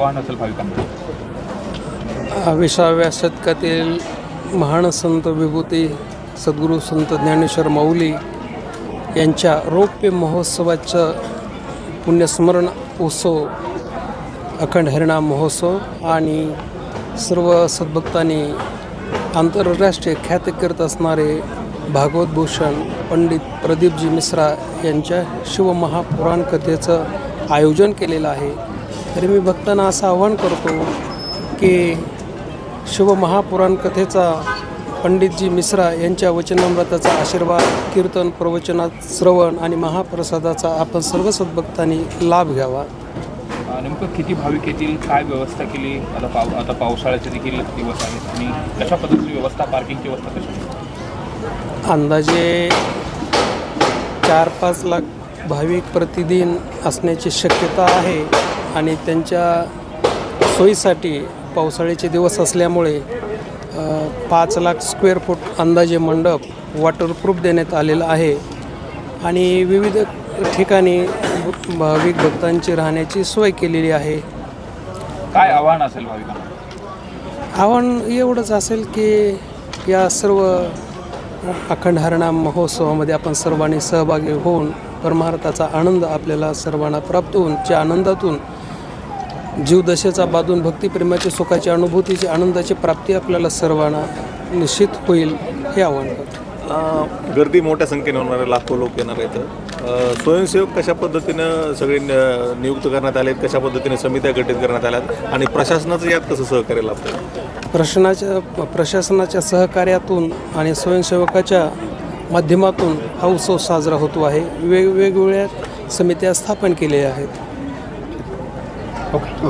आव्हान असेल भाविकांना? 20व्या शतकातील महान संत विभूती सद्गुरू संत ज्ञानेश्वर माऊली यांच्या रौप्य महोत्सवाचं पुण्यस्मरण उत्सव अखंड हरिनाम महोत्सव आणि सर्व सद्भक्तांनी आंतरराष्ट्रीय ख्याती करत असणारे भागवत भूषण पंडित प्रदीपजी मिश्रा यांच्या शिवमहापुराण कथेचं आयोजन केलेलं आहे। तरी मी भक्तांना असं आवाहन करतो की शिवमहापुराण कथेचा पंडितजी मिश्रा यांच्या वचनामृताचा आशीर्वाद, कीर्तन, प्रवचनात श्रवण आणि महाप्रसादाचा आपण सर्व सद्भक्तांनी लाभ घ्यावा। नेमकं किती भाविक येतील, काय व्यवस्था केली? आता पावसाळ्याचे देखील दिवस आहेत आणि कशा पद्धतीची व्यवस्था, पार्किंगची व्यवस्था कशी? अंदाजे 4-5 लाख भाविक प्रतिदिन असण्याची शक्यता आहे आणि त्यांच्या सोयीसाठी पावसाळ्याचे दिवस असल्यामुळे 5 लाख स्क्वेअर फूट अंदाजे मंडप वॉटरप्रूफ देण्यात आलेला आहे आणि विविध ठिकाणी भाविक भक्तांची राहण्याची सोय केलेली आहे। काय आव्हान असेल भाविकांना? आव्हान एवढंच असेल की या सर्व अखंड हरिनाम महोत्सवामध्ये आपण सर्वांनी सहभागी होऊन परमार्थाचा आनंद आपल्याला सर्वांना प्राप्त होऊन त्या आनंदातून जीवदशेचा बांधून भक्तिप्रेमाची सुखाची अनुभूतीची आनंदाची प्राप्ती आपल्याला सर्वांना निश्चित होईल हे आव्हान करतो। गर्दी मोठ्या संख्येने होणार आहे, लाखो लोक येणार आहेत। स्वयंसेवक कशा पद्धतीनं सगळे नियुक्त करण्यात आले आहेत, कशा पद्धतीने समित्या गठीत करण्यात आल्यात आणि प्रशासनाचं यात कसं सहकार्य लाभतं? प्रशासनाच्या सहकार्यातून आणि स्वयंसेवकाच्या माध्यमातून हा उत्सव साजरा होतो आहे। वेगवेगळ्या समित्या स्थापन केलेल्या आहेत। ओके.